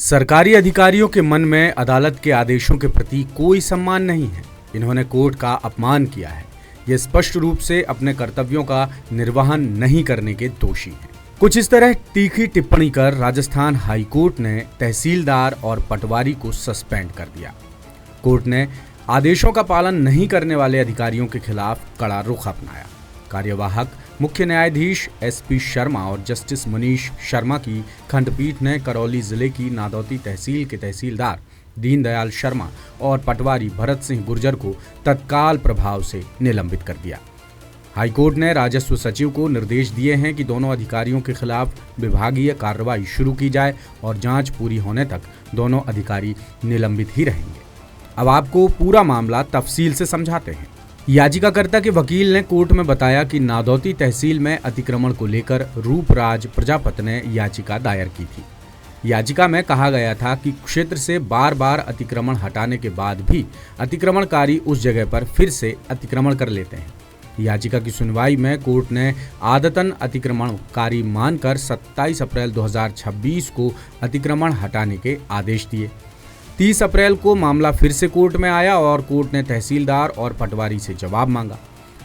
सरकारी अधिकारियों के मन में अदालत के आदेशों के प्रति कोई सम्मान नहीं है। इन्होंने कोर्ट का अपमान किया है। ये स्पष्ट रूप से अपने कर्तव्यों का निर्वहन नहीं करने के दोषी हैं। कुछ इस तरह तीखी टिप्पणी कर राजस्थान हाई कोर्ट ने तहसीलदार और पटवारी को सस्पेंड कर दिया। कोर्ट ने आदेशों का पालन नहीं करने वाले अधिकारियों के खिलाफ कड़ा रुख अपनाया। कार्यवाहक मुख्य न्यायाधीश एसपी शर्मा और जस्टिस मनीष शर्मा की खंडपीठ ने करौली जिले की नादौती तहसील के तहसीलदार दीनदयाल शर्मा और पटवारी भरत सिंह गुर्जर को तत्काल प्रभाव से निलंबित कर दिया। हाईकोर्ट ने राजस्व सचिव को निर्देश दिए हैं कि दोनों अधिकारियों के खिलाफ विभागीय कार्रवाई शुरू की जाए और जांच पूरी होने तक दोनों अधिकारी निलंबित ही रहेंगे। अब आपको पूरा मामला तफसील से समझाते हैं। याचिकाकर्ता के वकील ने कोर्ट में बताया कि नादौती तहसील में अतिक्रमण को लेकर रूपराज प्रजापत ने याचिका दायर की थी। याचिका में कहा गया था कि क्षेत्र से बार बार अतिक्रमण हटाने के बाद भी अतिक्रमणकारी उस जगह पर फिर से अतिक्रमण कर लेते हैं। याचिका की सुनवाई में कोर्ट ने आदतन अतिक्रमणकारी मानकर 27 अप्रैल 2026 को अतिक्रमण हटाने के आदेश दिए। 30 अप्रैल को मामला फिर से कोर्ट में आया और कोर्ट ने तहसीलदार और पटवारी से जवाब मांगा।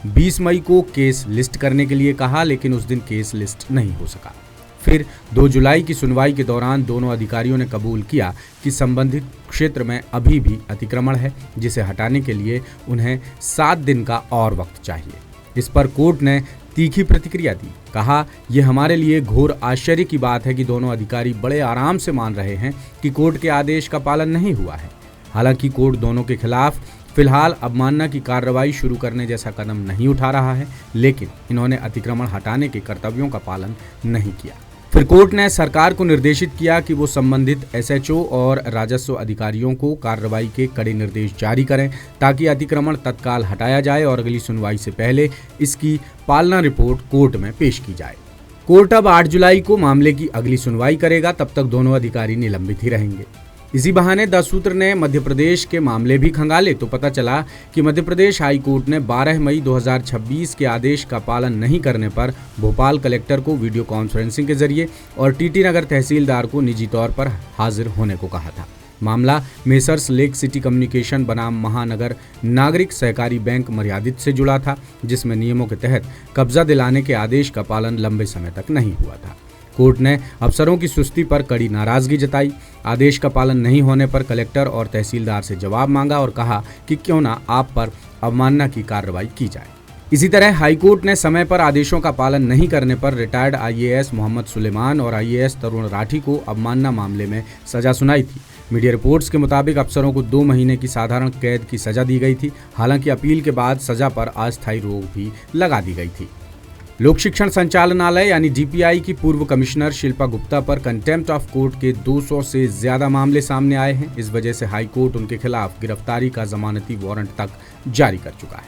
20 मई को केस लिस्ट करने के लिए कहा, लेकिन उस दिन केस लिस्ट नहीं हो सका। फिर 2 जुलाई की सुनवाई के दौरान दोनों अधिकारियों ने कबूल किया कि संबंधित क्षेत्र में अभी भी अतिक्रमण है, जिसे हटाने के लिए उन्हें 7 दिन का और वक्त चाहिए। इस पर कोर्ट ने तीखी प्रतिक्रिया दी। कहा, यह हमारे लिए घोर आश्चर्य की बात है कि दोनों अधिकारी बड़े आराम से मान रहे हैं कि कोर्ट के आदेश का पालन नहीं हुआ है। हालांकि कोर्ट दोनों के खिलाफ फिलहाल अवमानना की कार्रवाई शुरू करने जैसा कदम नहीं उठा रहा है, लेकिन इन्होंने अतिक्रमण हटाने के कर्तव्यों का पालन नहीं किया। फिर कोर्ट ने सरकार को निर्देशित किया कि वो संबंधित एसएचओ और राजस्व अधिकारियों को कार्रवाई के कड़े निर्देश जारी करें ताकि अतिक्रमण तत्काल हटाया जाए और अगली सुनवाई से पहले इसकी पालना रिपोर्ट कोर्ट में पेश की जाए। कोर्ट अब 8 जुलाई को मामले की अगली सुनवाई करेगा। तब तक दोनों अधिकारी निलंबित ही रहेंगे। इसी बहाने द सूत्र ने मध्य प्रदेश के मामले भी खंगाले तो पता चला कि मध्य प्रदेश हाई कोर्ट ने 12 मई 2026 के आदेश का पालन नहीं करने पर भोपाल कलेक्टर को वीडियो कॉन्फ्रेंसिंग के जरिए और टीटी नगर तहसीलदार को निजी तौर पर हाजिर होने को कहा था। मामला मेसर्स लेक सिटी कम्युनिकेशन बनाम महानगर नागरिक सहकारी बैंक मर्यादित से जुड़ा था, जिसमें नियमों के तहत कब्जा दिलाने के आदेश का पालन लंबे समय तक नहीं हुआ था। कोर्ट ने अफसरों की सुस्ती पर कड़ी नाराजगी जताई। आदेश का पालन नहीं होने पर कलेक्टर और तहसीलदार से जवाब मांगा और कहा कि क्यों ना आप पर अवमानना की कार्रवाई की जाए। इसी तरह हाईकोर्ट ने समय पर आदेशों का पालन नहीं करने पर रिटायर्ड आईएएस मोहम्मद सुलेमान और आईएएस तरुण राठी को अवमानना मामले में सजा सुनाई थी। मीडिया रिपोर्ट्स के मुताबिक अफसरों को 2 महीने की साधारण कैद की सजा दी गई थी। हालांकि अपील के बाद सजा पर अस्थायी रोक भी लगा दी गई थी। लोक शिक्षण संचालनालय यानी डीपीआई की पूर्व कमिश्नर शिल्पा गुप्ता पर कंटेम्प्ट ऑफ कोर्ट के 200 से ज्यादा मामले सामने आए हैं। इस वजह से हाई कोर्ट उनके खिलाफ गिरफ्तारी का जमानती वारंट तक जारी कर चुका है।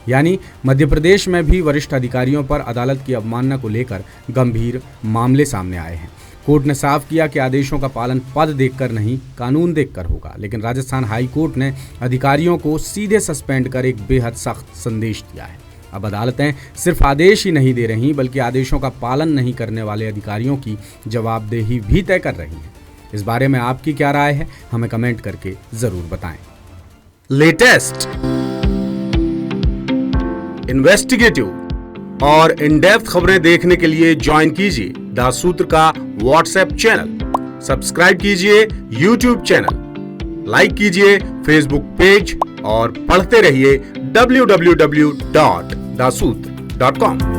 यानी मध्य प्रदेश में भी वरिष्ठ अधिकारियों पर अदालत की अवमानना को लेकर गंभीर मामले सामने आए हैं। कोर्ट ने साफ किया कि आदेशों का पालन पद देखकर नहीं, कानून देखकर होगा। लेकिन राजस्थान हाई कोर्ट ने अधिकारियों को सीधे सस्पेंड कर एक बेहद सख्त संदेश दिया है। अब अदालतें सिर्फ आदेश ही नहीं दे रही, बल्कि आदेशों का पालन नहीं करने वाले अधिकारियों की जवाबदेही भी तय कर रही हैं। इस बारे में आपकी क्या राय है, हमें कमेंट करके जरूर बताएं। लेटेस्ट, इन्वेस्टिगेटिव और इन डेप्थ खबरें देखने के लिए ज्वाइन कीजिए द सूत्र का व्हाट्सएप चैनल, सब्सक्राइब कीजिए यूट्यूब चैनल, लाइक कीजिए फेसबुक पेज और पढ़ते रहिए www.dasootra.com।